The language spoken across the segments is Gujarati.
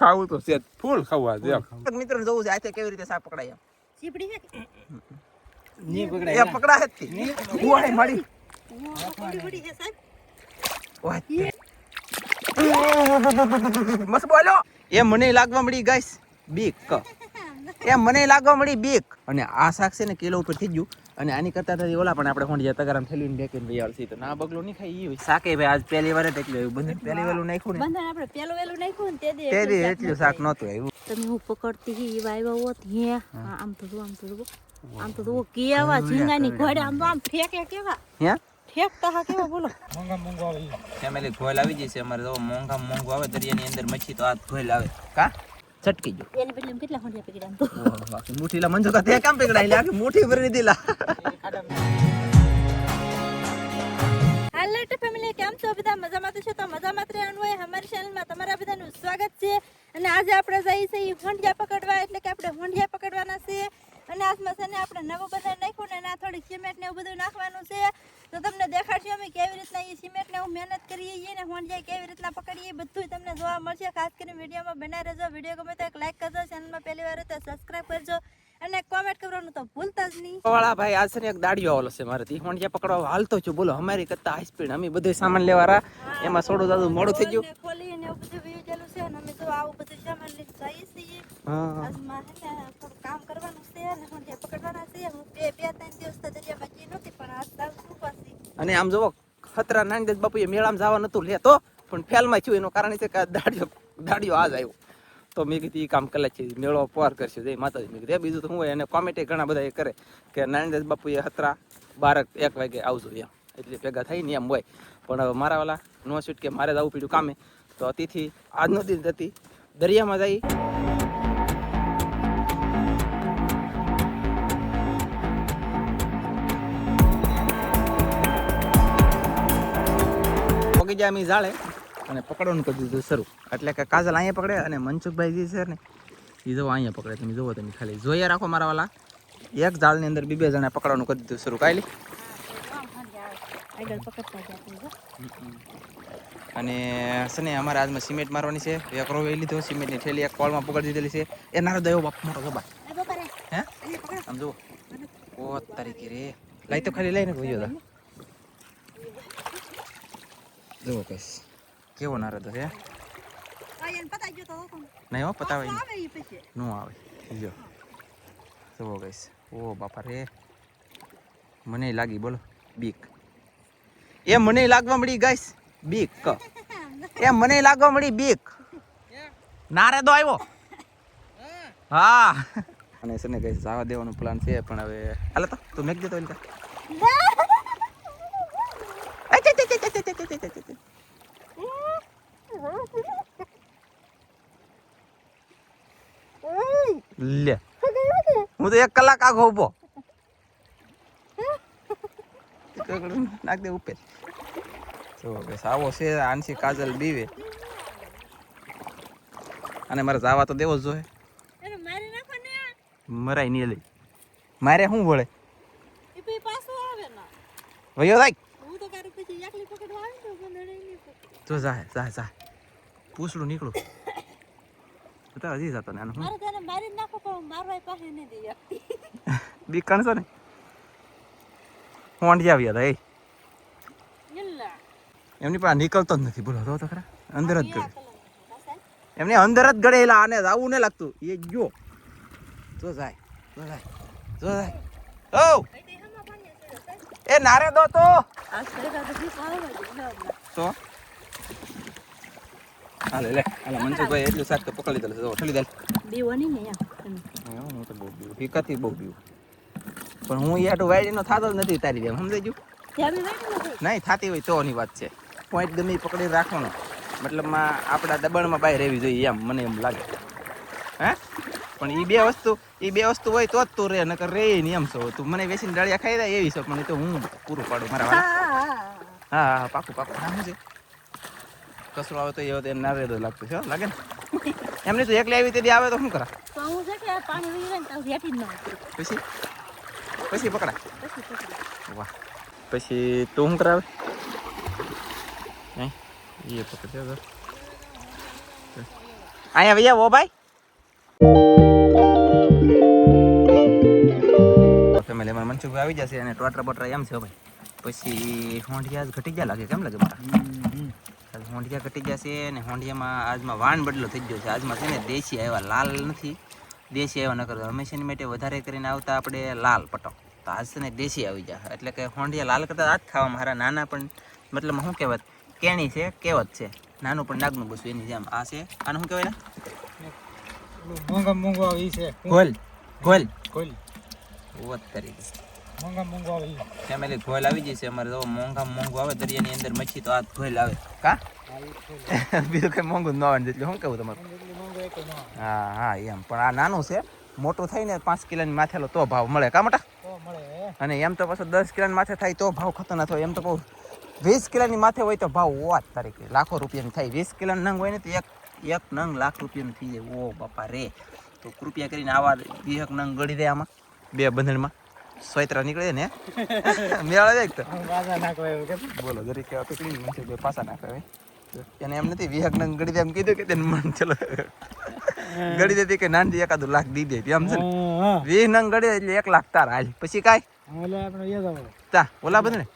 ખાવું તો છે ફૂલ ખાવા છે મિત્રો જોવું છે આ કેવી રીતે સાપ પકડાય ચીપડી છે ની પકડાય એ પકડાય જ ની ઓય મારી ઓડી ઓડી છે સાહેબ ઓય મસ્ત બોલો એ મને લાગવા મળી ગાઈસ બીક એ મને લાગવા મળી બીક અને આ શાક છે ને કિલો ઉપર થઈ ગયું અને આની કરતા તો ઓલા પણ આપણે હોંડિયા તગારામ થેલીને બેકીને વિયાળ છે તો ના બગલો નહીં ખાઈ ઈ શાકે ભાઈ આજ પહેલી વાર જ એટલું આવ્યું બંધન પહેલી વેલું નાખ્યું ને બંધન આપણે પેલું વેલું નાખ્યું ને તે દી એટલું શાક નહોતું આવ્યું તમે હું પકડતી હી ઈ વાયવા હોત હે આમ તો જો આમ તો જો કેવા ઝીંગાની ઘોડે આમ ફેકે કેવા હે ફેકતા હા કેવા બોલો મોંઘા મોંઘો આવે ફેમિલી ઘોલ આવી જશે અમારે તો મોંઘા મોંઘું આવે દરિયાની અંદર મચ્છી તો આ ઘોલ આવે કા છટકી જો એની બદલે કેટલા હોંડિયા પકડ્યા તો મુઠીલા મંજો કા તે કામ પકડાઈ લે આખી મુઠી ભરી દીલા હાલો તો ફેમિલી કેમ છો બધા મજામાં તો છો તો મજામાં જ રહેવાનું હોય અમારી ચેનલમાં તમારા બધાનું સ્વાગત છે અને આજે આપણે જઈએ છીએ હોંડિયા પકડવા એટલે કે આપણે હોંડિયા પકડવાના છે અને આસમાં છે ને આપણે નવું બધા નાખ્યું ને એના થોડીક સિમેન્ટ ને એવું બધું નાખવાનું છે તો તમને દેખાડશું અમે કેવી રીતના એ સિમેન્ટ ને એવું મહેનત કરીએ છીએ ને હોંડિયા કેવી રીતના પકડીએ બધું તમને જોવા મળશે ખાસ કરીને વિડીયોમાં બનાવી રહેજો વિડીયો ગમે તો એક લાઈક કરજો ચેનલમાં પહેલી વાર તો સબસ્ક્રાઇબ કરજો અને કોમેન્ટ કરવાનું તો ભૂલતા જ નહીં વાળા ભાઈ આજ છે ને એક દાડિયો આવેલો છે મારાથી હોંડિયા પકડવા હાલતો છું બોલો અમારી કરતા હાઈ સ્પીડ અમે બધું સામાન લેવા એમાં થોડું દાદું મોડું થઈ ગયું ખોલીને એવું બધું વીજ ગયેલું છે અને અમે તો આવું બધું સામાન લઈને જઈએ છીએ આજમાં છે ને થોડું કામ કરવાનું છે અને હોંડિયા પકડવાના છે હું બે ત્રણ દિવસ તો દરિયામાં ગઈ નહોતી પણ આજ તાવ સુપાસી અને આમ જોવો ખતરા નાનદેજ બાપુએ મેળામાં જવા નતું લેતો પણ ફેલમાં થયું એનું કારણ છે કે દાડિયો આજ આવ્યો તો મેં કીધું એ કામ કલે છે મેળો પાર કરશે જય માતાજી મેં કીધું બીજું તો હું હોય અને કોમેન્ટે ઘણા બધા એ કરે કે નાનદેજ બાપુએ ખતરા 12-1 વાગે આવજો એમ એટલે ભેગા થઈ ને એમ હોય પણ હવે મારા વાલા નો શૂટ કે મારે જવું પડ્યું કામે તો અતિથી આજનો દિન હતી દરિયામાં જઈ પગી જાય અમે ઝાડે અને પકડવાનું કરી દીધું શરૂ એટલે કે કાજલ અહીંયા પકડે અને મનસુખભાઈ જે છે ને એ જો અહીંયા પકડે તમે જોવો તમે ખાલી જોઈએ રાખો મારા વાલા એક ઝાડની અંદર બે જણા પકડવાનું કરી દીધું શરૂ કાયલી અને છે ને અમારે આજમાં સિમેન્ટ મારવાની છે એક રોવે લીધો સિમેન્ટની થેલી એક કોળમાં પકડી દીધેલી છે એ નારો દયો બાપ મોટો ગબા હે આમ જુઓ ઓ તારીખે રે લઈ તો ખાલી લઈને ભૂયો હતા જુઓ કઈશ કેવો નારદ હે નહીં હો પતાવે નો આવે જો જુઓ કઈશ ઓ બાપા રે મને લાગી બોલો બીક એ મને લાગવા મળી ગાઈસ બીક એ મને લાગવા મળી બીક નારદો આવ્યો હા અને છે ને ગાઈસ જવા દેવાનો પ્લાન છે પણ હવે હાલે તો તું મેક દેતો એટલે લે હું તો 1 કલાક આખો ઉભો નાખ દે ઉપર તો બસ આવો છે આનસી કાજલ બીવે અને મારે જવા તો દેવો જ જોઈએ મરાય નહીં લઈ મારે શું વળે વયો જાય તો જાય જાય જાય પૂછડું નીકળું બતા હજી જતો ને બી કણસો ને હોંડિયા આવ્યા હતા એમની પાસે નીકળતો જ નથી બોલો તો ખરા અંદર જ ગળે એમને અંદર જ ગળેલા આને આવું ન લાગતું એ જો જો જાય જો જાય જો જાય ઓ એ નારે દો તો હાલે લે હાલે મનસુખભાઈ એટલું શાક તો પકડી દે જો ઠલી દે બીવાની ને હું તો બહુ બીવું પીકાથી બહુ બીવું પણ હું યાર વાયડીનો થાતો જ નથી તારી જેમ સમજાઈ ગયું નહીં થતી હોય તો ની વાત છે પોઈન્ટ ગમે પકડી રાખવાનો મતલબમાં આપણા દબાણમાં બહાર રહેવી જોઈએ એમ મને એમ લાગે હે પણ એ બે વસ્તુ હોય તો જ તું રે નકર રે નહીં એમ છો તું મને વેચીને ડાળિયા ખાઈ જાય એવી છો પણ એ તો હું પૂરું પાડું મારા વાળા હા પાકું હા શું છે કચરો આવે તો એ ના રે તો લાગતું છે લાગે ને એમને તો એકલી આવી તેથી આવે તો શું કરા પછી પકડા વાહ પછી તું શું કરાવે એ પકડશે અહીંયા ભૈયા ઓ ભાઈ ફેમિલી માં મનસુખભાઈ આવી જશે અને ટોટરા બોટરા એમ છે ભાઈ. પછી હોંડિયા ઘટી ગયા લાગે, કેમ લાગે મારા? હોંડિયા ઘટી જશે અને હોંડિયામાં આજમાં વાન બદલો થઈ ગયો છે. આજમાં છે ને દેશી આવ્યા, લાલ નથી. દેશી આવ્યા ન કરતો હંમેશાની માટે વધારે કરીને આવતા આપણે લાલ પટો, તો આજ છે ને દેશી આવી જાય. એટલે કે હોંડિયા લાલ કરતા આ જ ખાવામાં મારા નાના પણ મતલબ શું કહેવત કેણી છે, કહેવત છે નાનું પણ નાગનું બસું એની જેમ આ છે. આનું શું કહેવાય ને? મોંઘા મોંઘો આવે ઈ છે ગોલ ગોલ કોલ ઓત કરી દે મોંઘા મોંઘો આવે ઈ. ફેમિલી ઘોલ આવી જશે અમારે. તો મોંઘા મોંઘું આવે દરિયાની અંદર મચ્છી તો આ ઘોલ આવે કા બીજું કઈ મોંઘું ન આવે એટલે શું કેવું તમારું? એટલું મોંઘો એક ન આવે. હા હા એમ પણ આ નાનું છે, મોટું થાય ને 5 કિલોની માથેલો તો ભાવ મળે કા મોટા. તો મળે અને એમ તો પાછું 10 કિલોની માથે થાય તો ભાવ ખતરનાક થાય. એમ તો કહું 20 કિલોની માથે હોય તો ભાવ વાત તારીખે લાખો રૂપિયાની થાય. 20 કિલોની નંગ હોય ને તો એક નંગ લાખ રૂપિયાનું થઈ જાય. ઓ બાપા રે, તો કૃપયા કરીને આવા 20 નંગ ગળી દે આમાં 2 બંધણમાં. સોયત્રા નીકળે ને મેળા જાય તો બાજા નાખવા એવું કે બોલો જરી કેવા પકડી મને પાછા નાખે. એને એમ નથી 20 નંગ ગળી દે એમ કીધું કે તેને મન ચલો ગળી દેતી કે નાની એકાદું લાખ દી દે એમ છે ને. 20 નંગ ગળી એટલે 1 લાખ તાર હાલ. પછી કાંઈ ઓલે આપણે યાદ આવે તા ઓલા બધું ને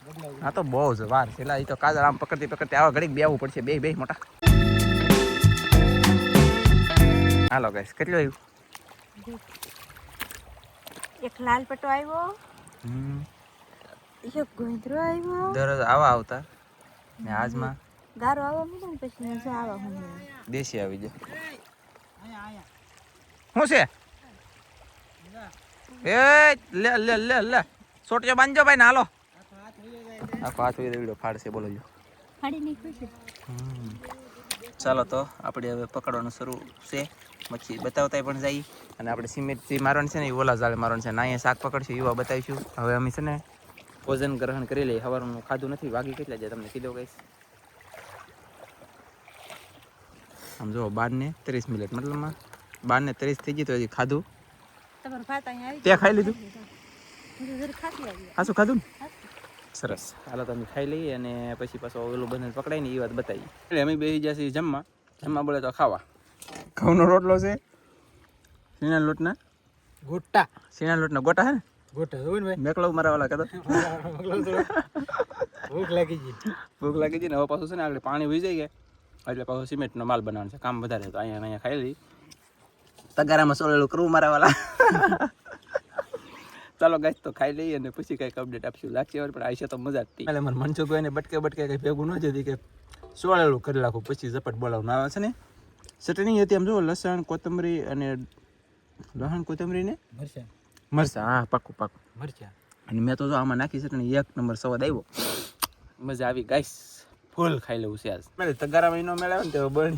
હા તો બહુ જ વાર છે. એ તો કાજળ આમ પકડતી પકડતી આવા ઘડીક બેવું પડશે. બે મોટા. હાલો ગાઈસ કેટલું આવ્યું? એક લાલ પટો આવ્યો, એક ગોંદરો આવ્યો, દરરોજ આવા આવતા ને આજમાં ગારો આવવા મળે ને પછી મજા આવા મને. દેશી આવી જાય. આયા આયા શું છે એ લે લે લે લે સોટિયો બાંધજો ભાઈ ને હાલો. આખો હાથ વિડિયો ફાડશે બોલો જો. ફાડી નાખ્યું છે. ચાલો તો આપણે હવે પકડવાનું શરૂ છે. મચ્છી બતાવતા પણ જઈએ અને આપણે સિમેન્ટથી મારવાનું છે ને એ ઓલા જાળે મારવાનું છે ને અહીંયા શાક પકડશું એવા બતાવીશું. હવે અમે છે ને ભોજન ગ્રહણ કરી લઈએ. સવારનું ખાધું નથી. વાગી કેટલા જાય તમને કીધું કહીશ. આમ જો 12:30 મતલબમાં 12:30 થઈ ગઈ તો હજી ખાધું. તમારું ભાત અહીંયા આવી તે ખાઈ લીધું? હું તો જરી ખાતી આવી. હા શું ખાધું? સરસ. હાલો તમે ખાઈ લઈએ અને પછી પાછો ઓલું બંને પકડાય ને એ વાત બતાવીએ. એટલે અમે બેસી જશે જમવા બોલે તો ખાવા. ઘઉંનો રોટલો છે, સીણા લોટના ગોટા સીણા લોટના ગોટા હે ને ગોટા જોઈ ને મેકલો મારા વાળા કદો ભાઈ ભૂખ લાગી ગઈ. ભૂખ લાગી હતી ને હવે પાછું છે ને આગળ પાણી વહી જાય એટલે પાછું સિમેન્ટનો માલ બનાવવાનો છે. કામ વધારે તો અહીંયા ખાઈ લઈ. તગારામાં સોળેલું કરવું મારા વાળા. ચાલો ગાઈસ તો ખાઈ લઈએ અને પછી કંઈક અપડેટ આપશું. લાગશે પણ આવીશે તો મજા જ હતી. એટલે મને મનસુખ ને બટકે કંઈ ભેગું ન જતી કે સોળેલું કરી નાખું પછી ઝપટ બોલાવું આવે છે ને. ચટણી હતી આમ જો લસણ કોથમરી અને ને મરચાં. હા પાકું મરચા અને મેં તો જો આમાં નાખી ચટણી 1 નંબર સ્વાદ આવ્યો. મજા આવી ગાઈસ. ફૂલ ખાઈ લેવું છે આજ. મેં તગારા મહિનો મેળવ્યો ને તો બળ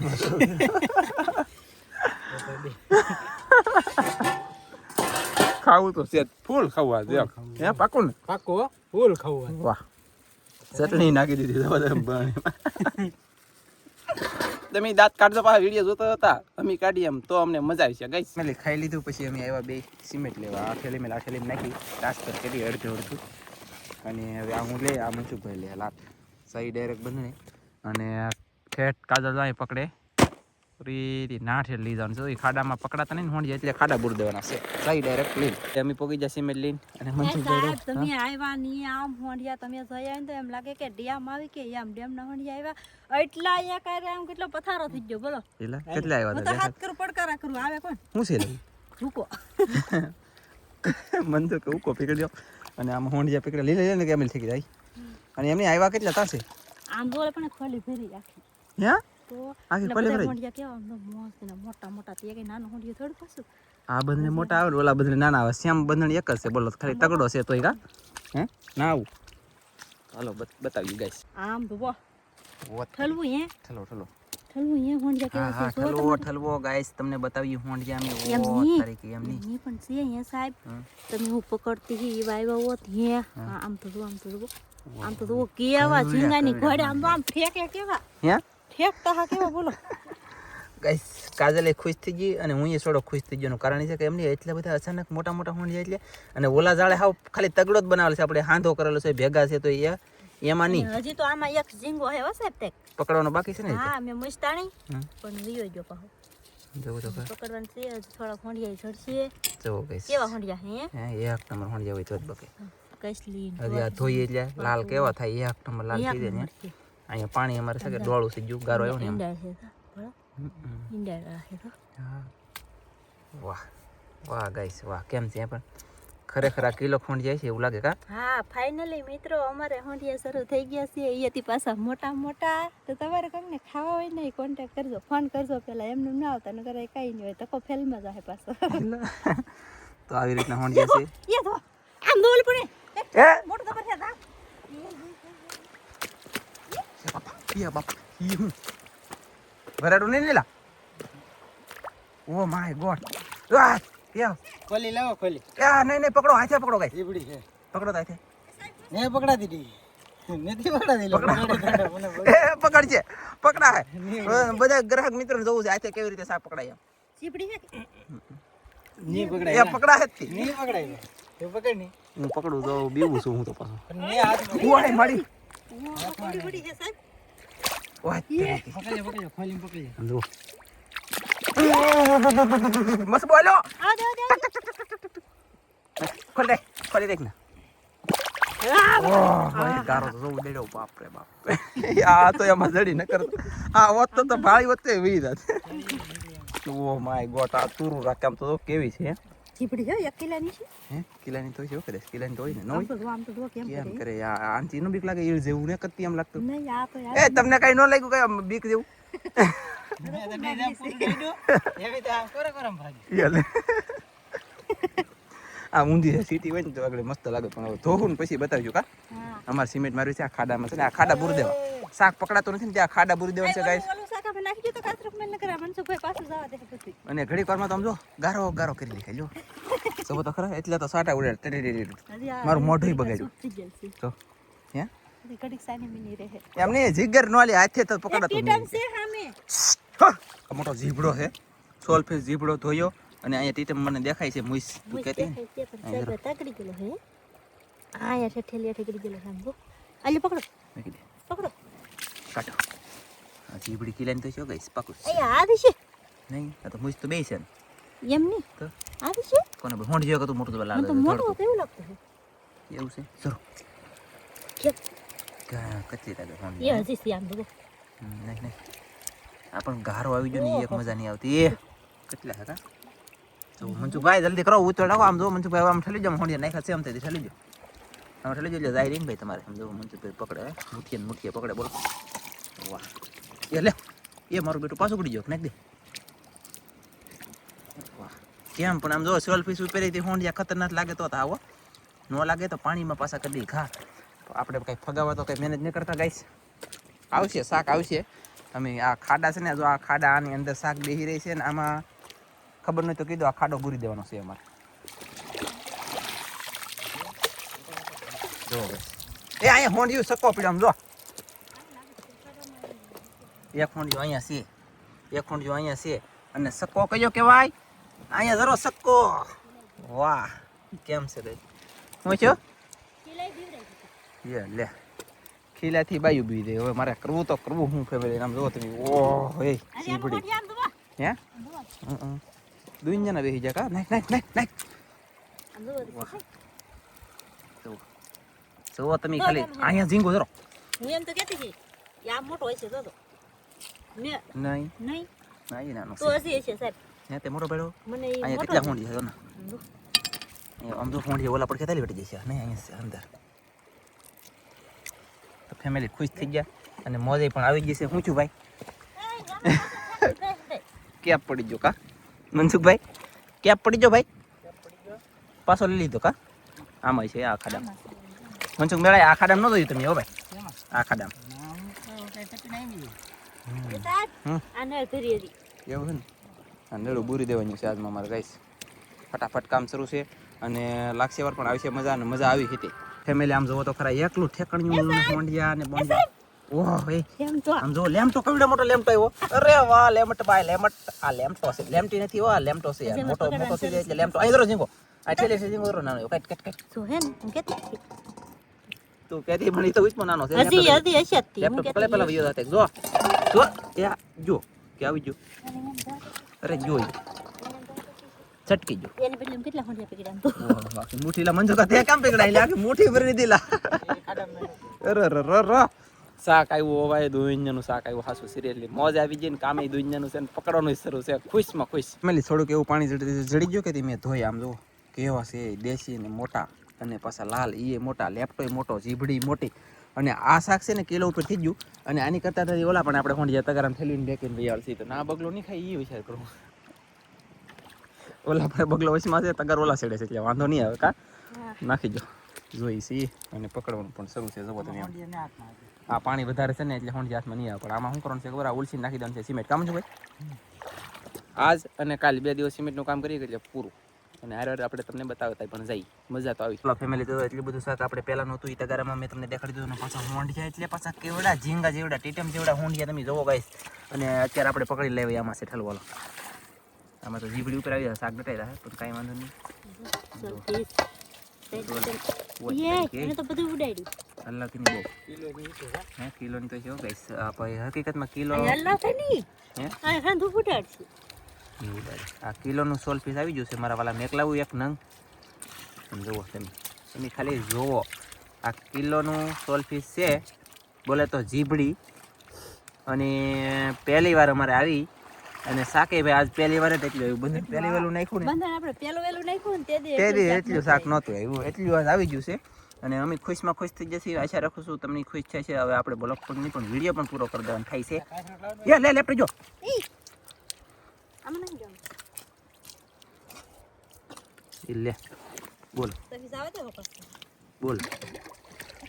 ખાવું તો છે ફૂલ ખાવું આજે હે પાકું ને પાકો ફૂલ ખાવું. વાહ ચટણી નાખી દીધી. તમે દાંત કાઢજો પાછા વિડીયો જોતા હતા અમે કાઢીએ એમ તો અમને મજા આવી છે ગાઈસ. મેં ખાઈ લીધું પછી અમે આવ્યા 2 સિમેન્ટ લેવા. આ થેલી નાખી ટ્રાન્સફર કરી અડધું અને હવે આ હું લે આ મનસુખભાઈ લે લાટ સહી ડાયરેક્ટ બંધને અને ઠેઠ કાજલ જાય પકડે પૂરી ના ઠેઠ લઈ જવાનું છે. ખાડામાં પકડાતા નહીં હોંડી એટલે ખાડા બુર દેવાના છે. સહી ડાયરેક્ટ લઈને અમે પોગી જાય સિમેન્ટ લઈને અને મનસુખભાઈ તમે આવ્યા ની આમ હોંડિયા તમે જયા તો એમ લાગે કે ડેમ આવી કે આમ ડેમ ના હોંડિયા આવ્યા એટલા અહીંયા કારે આમ કેટલો પથારો થઈ ગયો બોલો. એલા કેટલા આવ્યા હું તો હાથ કરું પડકારા કરું આવે કોણ શું છે રૂકો મન તો કેવું કોપી કરી દો અને આમ હોંડિયા પકડે લઈ લે ને કે એમ થઈ જાય. અને એમની આવ્યા કેટલા થશે આમ જોડે પણ ખોલી ફેરી રાખી હે તો આખી ખોલી ફેરી હોંડિયા કેવા મસ્ત ને મોટા મોટા તે કે નાનો હોંડિયો થોડું પાછું આ બંને મોટા આવે ઓલા બંને નાના આવે. શ્યામ બંધન એક જ છે બોલો ખાલી તગડો છે તોય કા હે ના આવું. હાલો બતાવી ગાઈસ. આમ તો વાહ ઠલવું હે ઠલો ઠલવું હે હોંડિયા કેવા હા છે ઠલવો ગાઈસ તમને બતાવી હોંડિયા અમે એમ ઓ નહીં. તરીકે એમ નહીં એ પણ છે હે સાહેબ તમે હું પકડતી હી એવા આવ્યા હોત હે આમ તો જો કેવા ઝીંગાની ઘોડે આમ ફેંકે કેવા હે ફેંકતા હા કેવા બોલો. ગાઈસ કાજલે ખુશ થઈ ગઈ અને હું એ થોડો ખુશ થઈ ગયો. કારણ છે કે એમની એટલા બધા અચાનક મોટા હોંડિયા એટલે અને ઓલા જાળે હાવ ખાલી તગડો જ બનાવેલો છે. આપણે હાંધો કરેલો છે ભેગા છે તો એમાં નહીં. હજી તો આમાં એક ઝીંગો હે હો સાહેબ તે પકડવાનો બાકી છે ને. હા મેં મસ્તાણી પણ વિયો ગયો પાહો જોવો તો ખરા. પકડવાનું છે હજી થોડા હોંડિયા ચડશે. જોવો ગાઈસ. કેવા હોંડિયા હે? હે એક નંબર હોંડિયા હોય તો જ બકે. કસલી હજી આ ધોઈએ એટલે લાલ કેવા થાય એક નંબર લાલ થઈ જાય ને. અહીંયા પાણી અમારે છે કે ડોળું છે જો ગારો આવ્યો ને એમ. ઈંડા છે તો બરાબર. ઈંડા રાખે તો. હા. વાહ વાહ ગાઈસ વાહ કેમ છે પણ ખરેખર આ કિલો ખોંડ જાય છે એવું લાગે કા. હા ફાઇનલી મિત્રો અમારે હોંડિયા શરૂ થઈ ગયા છે અહીંયાથી પાછા મોટા મોટા. તો તમારે કોઈને ખાવા હોય ને કોન્ટેક્ટ કરજો, ફોન કરજો પેલા, એમનું ના આવતા નકર એ કઈ નહીં હોય તકો ફેલમાં જાય પાછો. તો આવી રીતના હોંડિયા છે. એ તો આમ દોલ પડે હે મોટું તો પડે દા. પિયા બાપ ઈ હું ભરાડું નહીં લેલા. ઓ માય ગોડ આ પિયા ખોલી લાવો ખોલી. આ નહીં પકડો હાથે પકડો ગાઈસ. ઝીબડી છે. પકડો તો હાથે. ને પકડા દીધી. નથી પકડાતી લો. પકડજે પકડા હે બધા ગ્રાહક મિત્રો જોવું છે હાથે કેવી રીતે સાપ પકડાય એમ. ચીપડી હે કે? ની એ પકડાય. પકડા હે જ ની પકડાય. એ પકડ ની. હું પકડું તો બીવું છું હું તો પાછો. પણ ને હાથ ઓય મારી ઓહ, પકડી પડી છે સાહેબ. ઓય પકડજો ખોલી પકડજો. જો મસ્ત બોલો આ દે ખોલી દેખ ને. આ ઓહ ભાઈ ગારો તો જોવું દેડો બાપ રે બાપ. આ તો એમાં જડી ન કરતો. આ હોત તો ભાળી હોત તો વી જાત. ઓ માય ગોડ આ તુરુ રાખમ તો કેવી છે ચીપડી હે 1 કિલોની છે. હે કિલાની તો છે કરે કિલાની તો હોય ને આમ નો તો જો, આમ તો જો કેમ કેમ કરે. કરે આ આંટી નું બીક લાગે ઈળ જેવું ને કત્તી એમ લાગતું. નહીં આ તો એ તમને કઈ ન લાગ્યું કઈ આમ બીક જેવું. મેં તો ડીજા પૂરું દીધું. એવી તો આ કોરે કોરમ ભાગી. યાલે આ ઊંધી છે સીટી હોય ને તો આગળ મસ્ત લાગે પણ હવે ધોવું ને પછી બતાવજો કા. હા. અમાર સિમેન્ટ માર્યું છે આ ખાડામાં છે ને આ ખાડા પૂરી દેવા. શાક પકડાતો નથી ને ત્યાં ખાડા પૂરી દેવા છે ગાઈસ. ઓલું શાક આપણે નાખી દીધું કાતરક મેં ન કરા મનસુખભાઈ પાછું જવા દે પછી. અને ઘડીક વારમાં તો આમ જો ગારો ગારો કરી લે જો. સબો તો ખરા એટલે તો સાટા ઉડે. હજી આ મારું મોઢું બગાડ્યું. થઈ ગયું છે. તો હે હજી ઘડીક સાની મિની રહે. એમ નહીં જીગર નો લે હાથે તો પકડાતો ટીટમ નહીં. છે સામે. આ મોટો જીબડો છે સોલફેસ જીબડો ધોયો અને અહીંયા ટીટમ મને દેખાય છે મુઈસ તું કહેતી ને. દેખાય છે પણ સાહેબ તકડી ગયેલો હે. આયા છે ઠેલિયા ઠેકડી ગયેલો સાંભો. આલી પકડો મૂકી દે પકડો. કાઢો આ જીબડી કિલાની તો શું ગઈશ પાકું એ આ દિશે નહીં આ તો મુઈસ તો બે છે ને એમ નહીં તો આ દિશે કોને હોંડ જેવો કતું મોટું તો લાલ મને તો મોટો કેવું લાગતું છે. એવું છે ચલો કે કચલી લાગે હોંડ એ હજી છે આમ તો. નહીં નહીં આ પણ ગારો આવી ગયો ને એક મજા નહીં આવતી એ કેટલા હતા તો મનસુખભાઈ જલ્દી કરો ઉતર નાખો આમ જો મનસુખભાઈ આમ ઠલી જાવ હોંડિયા નાખ્યા છે આમ તેથી ઠલી જાવ આમ ઠલી જાવ એટલે જાય રહીને ભાઈ તમારે આમ જો મનસુખભાઈ પકડે મુઠીએ પકડે બોલો વાહ એ લે એ મારું બેટું પાછું પડી ગયો નાખ દે વાહ કેમ પણ આમ જો સેલ્ફી ઉપેરી થી હોંડિયા ખતરનાક લાગે તો આવો ન લાગે તો પાણીમાં પાછા કરી ઘા તો આપણે કઈ ફગાવા તો કઈ મહેનત નહીં કરતા ગાઈસ આવશે શાક આવશે અમે આ ખાડા છે ને જો આ ખાડા આની અંદર શાક બેહી રહી છે ને આમાં ખબર નહીં તો કીધું આ ખાડો પૂરી દેવાનો છે અમારે જો એ અહીંયા હોંડિયું સક્કો પીડ્યો આમ જો એક હોંડિયું અહીંયા છે એક હોંડિયું અહીંયા છે અને સક્કો કયો કહેવાય અહીંયા જરો સક્કો વાહ કેમ છે ભાઈ હું છો ખીલાઈ દીવરાઈ યે લે ખીલાથી બાયું બી દે હવે મારે કરવું તો કરવું હું ફેમિલી નામ જો તમે ઓહ હે સીબડી હે દુનિયાના બેહી જા કા નાખ જો તમે ખાલી અહીંયા ઝીંગો જરો હું એમ તો કહેતી હતી કે આ મોટો હશે તો ને નહીં નહીં નહીં નાનો તો હજી હશે સાહેબ. ને તે મોટો બેડો મને ઈ અહીંયા મોટો કેટલા હોંડી છે ને આમ તો હોંડી ઓલા પર કેટલી વટી જશે નહીં અહીંયા છે અંદર તો ફેમિલી ખુશ થઈ ગયા અને મોજે પણ આવી જશે હું છું ભાઈ કેપ પડી ગયો કા મનસુખભાઈ કેપ પડી ગયો ભાઈ પાછો લઈ લીધો કા આમાં છે આ ખાડામાં મનસુખ મેળા આ ખાડામાં ન જોયું તમે હો ભાઈ આ ખાડામાં એ સાહેબ આ નળ ભરી હતી. એવું છે ને આ નળું બૂરી દેવાનું છે આજમાં મારે ગાઈસ ફટાફટ કામ શરૂ છે અને લાગશે વાર પણ આવશે મજા અને મજા આવી હતી ફેમિલી આમ જોવો તો ખરા એકલું ઠેકણ્યું હોંડિયા ને બોંડિયા ઓહ ભાઈ એમ તો આમ જો લેમટો કવડો મોટો લેમટો આવ્યો અરે વાહ લેમટ ભાઈ લેમટ આ લેમટો છે લેમટી નથી હો આ લેમટો છે યાર મોટો મોટો છે એટલે લેમટો અહીં જરો જીંગો આ ઠેલે છે જીંગો નાનો કટ તો હે ને હું કહેતી હતી. તું કહેતી મળી તો ઉચમાં નાનો છે હજી હશે જ તી. હું લેપટોપ કહેતી પેલા વિડિયો હતા જો જો યા જો કે આવી ગયો અરે જોઈ છટકી ગયો એને બદલે કેટલા હોંડિયા પકડ્યા તો ઓહ બાકી મુઠીલા મંજો કા તે કામ પકડાઈ લે કે મુઠી ભરી દીલા અરે શાક આવ્યું ઓવાય દુનિયાનું શાક આવ્યું હાસુ સિરિયસલી મોજ આવી ગઈ ને કામે દુનિયાનું છે ને પકડવાનું શરૂ છે ખુશમાં ખુશ મેલી થોડુંક એવું પાણી જડી ગયું કે તે મેં ધોઈ આમ જો કેવા છે દેશી ને મોટા અને પાછા લાલ એ મોટા લેપટોય મોટો જીભડી મોટી અને આ શાક છે ને કિલો ઉપર થઈ ગયું અને આની કરતા ઓલા પણ આપણે હોંડિયા તગારામ થેલીને બેકીને વિયાળસી તો ના બગલો નહીં ખાય એ વિચાર કરું ઓલા આપણે બગલો વચમાં છે તગાર ઓલા સેડે છે એટલે વાંધો નહીં આવે કા નાખી જો જોઈ સી અને પકડવાનું પણ શરૂ છે જવો તમે આ પાણી વધારે છે ને એટલે હોંડિયા હાથમાં નહીં આવે પણ આમાં શું કરવાનું છે ખબર ઉલસી નાખી દેવાનું છે સિમેન્ટ કામ છે ભાઈ આજ અને કાલ 2 દિવસ સિમેન્ટનું કામ કરીએ એટલે પૂરું અને હારે આપણે તમને બતાવતા પણ જઈ મજા તો આવી ફેમિલી તો એટલું બધું શાક આપણે પહેલાં નહોતું એ તગારામાં મેં તમને દેખાડી દીધું અને પાછા હોંડિયા એટલે પાછા કેવડા ઝીંગા જેવડા ટીટમ જેવડા હોંડિયા તમે જોવો ગાઈસ અને અત્યારે આપણે પકડી લેવાય આમાં છે ઠલવાલો આમાં તો જીભડી ઉપર આવી જાય શાક ડટાઈ રહ્યા પણ કાંઈ વાંધો નહીં એને તો બધું ઉડાડ્યું અલ્લાહ ની બહુ હે કિલોની તો છે ગાઈસ આપણે હકીકતમાં કિલો અલ્લાહ તો નહીં હે આ ખાંધું ફૂટાડશે આ કિલોનું 16 પીસ આવી ગયું છે મારા વાલા મેકલાવું એક નંગ જુઓ તમે ખાલી જોવો આ કિલોનું 16 પીસ છે બોલે તો જીભડી અને પહેલી વાર અમારે આવી અને શાકે ભાઈ આજ પહેલી વાર જ એટલું આવ્યું બંધન પહેલી વેલું નાખ્યું ને બંધન આપણે પેલું વેલું નાખ્યું ને તે દી એટલું શાક નહોતું આવ્યું એટલું વાર આવી ગયું છે અને અમે ખુશમાં ખુશ થઈ જશે આશા રાખું છું તમને ખુશ થાય છે હવે આપણે બ્લોગ પણ નહીં પણ વિડીયો પણ પૂરો કરી દેવાનો થાય છે લે લેપટોપ જો આમાં નહીં જવાનું લે બોલો તફી જાવે તો પછી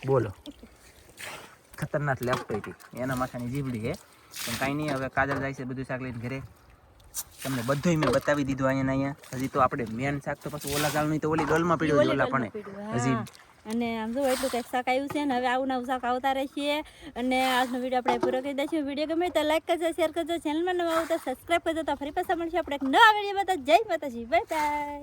બોલો ખતરનાક લેપટોપ હતી એના માથાની જીભડી છે પણ કાંઈ નહીં હવે કાજલ જાય છે બધું શાક લઈને ઘરે તમને બધું મેં બતાવી દીધું અહીંયા હજી તો આપણે મેન શાક તો પછી ઓલા ગાળનું તો ઓલી ડોલમાં પીડ્યું ઓલા પણ હજી અને આમ જો એટલું કંઈક શાક આવ્યું છે ને હવે આવું નવું શાક આવતા રહેશે અને આજનો વિડીયો આપણે પૂરો કરી દઈશું વિડીયો ગમે તો લાઈક કરજો શેર કરજો ચેનલમાં નવા આવતા સબસ્ક્રાઈબ કરજો તો ફરી પાછા મળશે આપણે એક નવા વિડીયોમાં તો જય માતાજી બાય બાય